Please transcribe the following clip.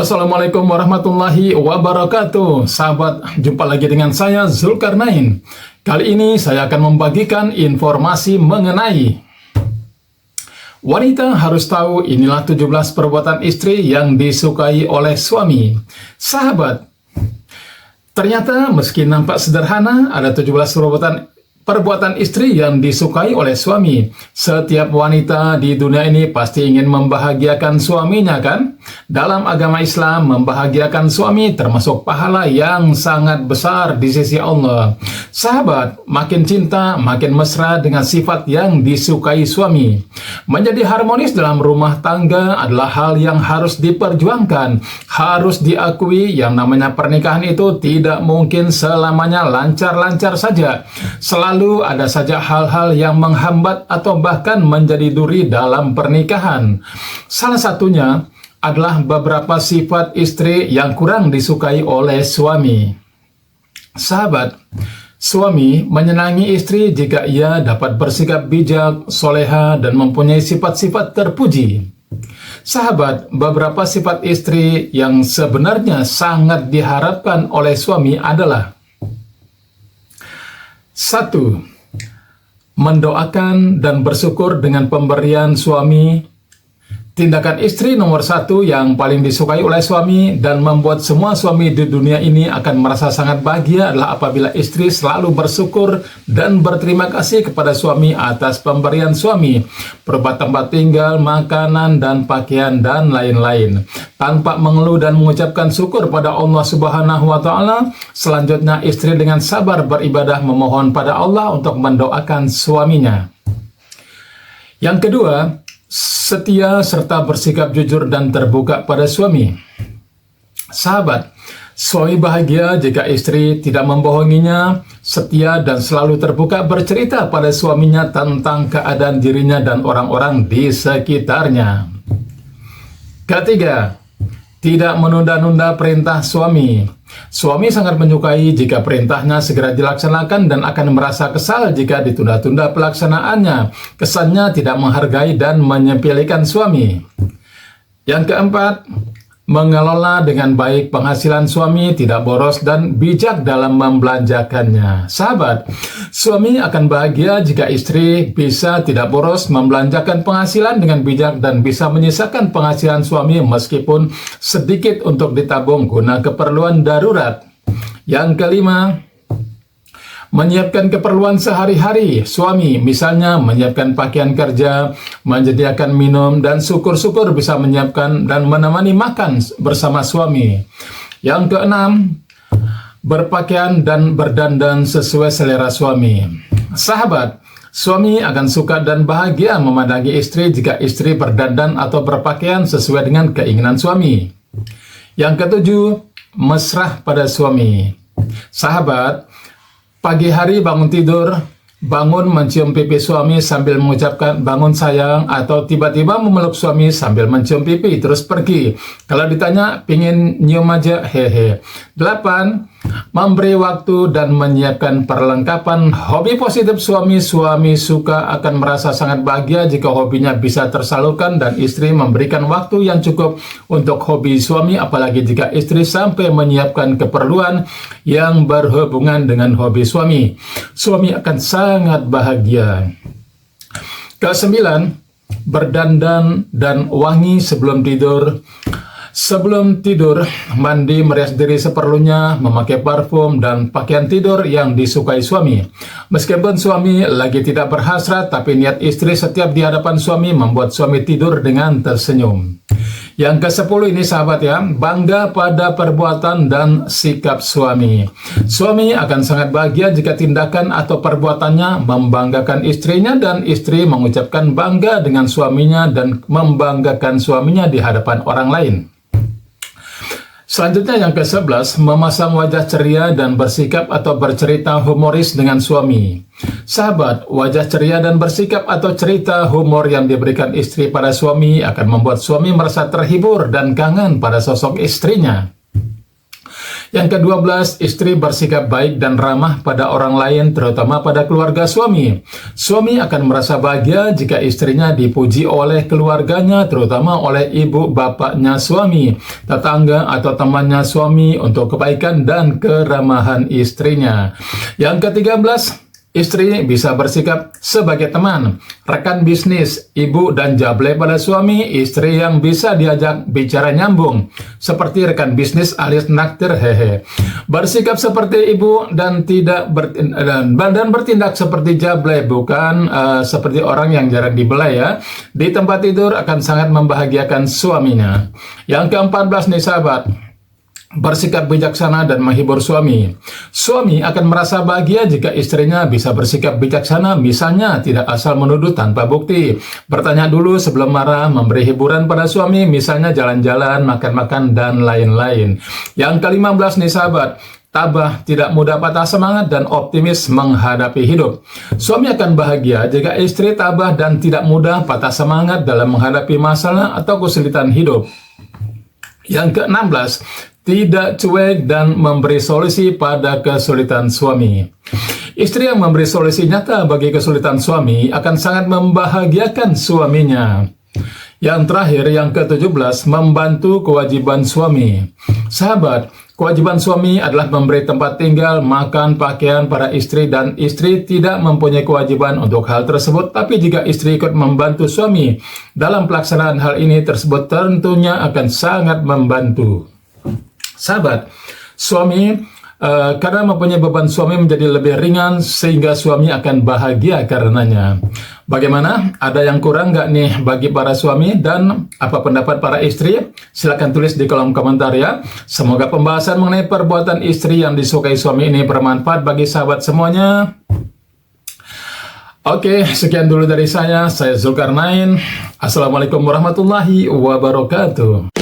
Assalamualaikum warahmatullahi wabarakatuh. Sahabat, jumpa lagi dengan saya Zulkarnain. Kali ini saya akan membagikan informasi mengenai wanita harus tahu inilah 17 perbuatan istri yang disukai oleh suami. Sahabat, ternyata meski nampak sederhana, ada 17 perbuatan istri yang disukai oleh suami. Setiap wanita di dunia ini pasti ingin membahagiakan suaminya, kan? Dalam agama Islam, membahagiakan suami termasuk pahala yang sangat besar di sisi Allah. Sahabat, makin cinta, makin mesra dengan sifat yang disukai suami. Menjadi harmonis dalam rumah tangga adalah hal yang harus diperjuangkan, harus diakui. Yang namanya pernikahan itu tidak mungkin selamanya lancar-lancar saja. Selalu ada saja hal-hal yang menghambat atau bahkan menjadi duri dalam pernikahan. Salah satunya adalah beberapa sifat istri yang kurang disukai oleh suami. Sahabat, suami menyenangi istri jika ia dapat bersikap bijak, soleha, dan mempunyai sifat-sifat terpuji. Sahabat, beberapa sifat istri yang sebenarnya sangat diharapkan oleh suami adalah: 1. Mendoakan dan bersyukur dengan pemberian suami. Tindakan istri nomor 1 yang paling disukai oleh suami dan membuat semua suami di dunia ini akan merasa sangat bahagia adalah apabila istri selalu bersyukur dan berterima kasih kepada suami atas pemberian suami, berupa tempat tinggal, makanan, dan pakaian, dan lain-lain. Tanpa mengeluh dan mengucapkan syukur pada Allah Subhanahu wa Ta'ala, selanjutnya istri dengan sabar beribadah memohon pada Allah untuk mendoakan suaminya. Yang kedua, setia serta bersikap jujur dan terbuka pada suami. Sahabat, suami bahagia jika istri tidak membohonginya, setia dan selalu terbuka bercerita pada suaminya tentang keadaan dirinya dan orang-orang di sekitarnya. Ketiga, tidak menunda-nunda perintah suami. Suami sangat menyukai jika perintahnya segera dilaksanakan dan akan merasa kesal jika ditunda-tunda pelaksanaannya. Kesannya tidak menghargai dan menyepelekan suami. Yang keempat, mengelola dengan baik penghasilan suami, tidak boros dan bijak dalam membelanjakannya. Sahabat, suami akan bahagia jika istri bisa tidak boros membelanjakan penghasilan dengan bijak dan bisa menyisakan penghasilan suami meskipun sedikit untuk ditabung guna keperluan darurat. Yang kelima, menyiapkan keperluan sehari-hari suami, misalnya menyiapkan pakaian kerja, menyediakan minum, dan syukur-syukur bisa menyiapkan dan menemani makan bersama suami. Yang keenam, berpakaian dan berdandan sesuai selera suami. Sahabat, suami akan suka dan bahagia memandangi istri jika istri berdandan atau berpakaian sesuai dengan keinginan suami. Yang ketujuh, mesra pada suami. Sahabat, pagi hari bangun tidur, bangun mencium pipi suami sambil mengucapkan bangun sayang, atau tiba-tiba memeluk suami sambil mencium pipi terus pergi. Kalau ditanya pingin nyium aja, hehe. 8. Memberi waktu dan menyiapkan perlengkapan hobi positif suami. Suami suka akan merasa sangat bahagia jika hobinya bisa tersalurkan dan istri memberikan waktu yang cukup untuk hobi suami, apalagi jika istri sampai menyiapkan keperluan yang berhubungan dengan hobi suami. Suami akan sangat bahagia. Ke-9, berdandan dan wangi sebelum tidur. Sebelum tidur, mandi merias diri seperlunya, memakai parfum dan pakaian tidur yang disukai suami. Meskipun suami lagi tidak berhasrat, tapi niat istri setiap di hadapan suami membuat suami tidur dengan tersenyum. Yang ke-10 ini sahabat ya, bangga pada perbuatan dan sikap suami. Suami akan sangat bahagia jika tindakan atau perbuatannya membanggakan istrinya dan istri mengucapkan bangga dengan suaminya dan membanggakan suaminya di hadapan orang lain. Selanjutnya yang ke-11, memasang wajah ceria dan bersikap atau bercerita humoris dengan suami. Sahabat, wajah ceria dan bersikap atau cerita humor yang diberikan istri pada suami akan membuat suami merasa terhibur dan kangen pada sosok istrinya. Yang ke-12, istri bersikap baik dan ramah pada orang lain, terutama pada keluarga suami. Suami akan merasa bahagia jika istrinya dipuji oleh keluarganya, terutama oleh ibu bapaknya suami, tetangga atau temannya suami untuk kebaikan dan keramahan istrinya. Yang ke-13, istri bisa bersikap sebagai teman, rekan bisnis, ibu dan jable pada suami, istri yang bisa diajak bicara nyambung, seperti rekan bisnis alias naktir hehe. Bersikap seperti ibu dan bertindak seperti jable, bukan seperti orang yang jarang dibelai ya. Di tempat tidur akan sangat membahagiakan suaminya. Yang ke-14 nih sahabat, bersikap bijaksana dan menghibur suami. Suami akan merasa bahagia jika istrinya bisa bersikap bijaksana, misalnya tidak asal menuduh tanpa bukti, bertanya dulu sebelum marah, memberi hiburan pada suami, misalnya jalan-jalan, makan-makan, dan lain-lain. Yang ke-15 nih sahabat, tabah, tidak mudah patah semangat, dan optimis menghadapi hidup. Suami akan bahagia jika istri tabah dan tidak mudah patah semangat dalam menghadapi masalah atau kesulitan hidup. Yang ke-16, tidak cuek dan memberi solusi pada kesulitan suami. Istri yang memberi solusi nyata bagi kesulitan suami akan sangat membahagiakan suaminya. Yang terakhir, yang ke-17, membantu kewajiban suami. Sahabat, kewajiban suami adalah memberi tempat tinggal, makan, pakaian pada istri, dan istri tidak mempunyai kewajiban untuk hal tersebut, tapi jika istri ikut membantu suami dalam pelaksanaan hal ini tersebut, tentunya akan sangat membantu. Sahabat, suami karena mempunyai beban suami menjadi lebih ringan sehingga suami akan bahagia karenanya. Bagaimana? Ada yang kurang nggak nih bagi para suami dan apa pendapat para istri? Silahkan tulis di kolom komentar ya. Semoga pembahasan mengenai perbuatan istri yang disukai suami ini bermanfaat bagi sahabat semuanya. Oke, sekian dulu dari saya Zulkarnain. Assalamualaikum warahmatullahi wabarakatuh.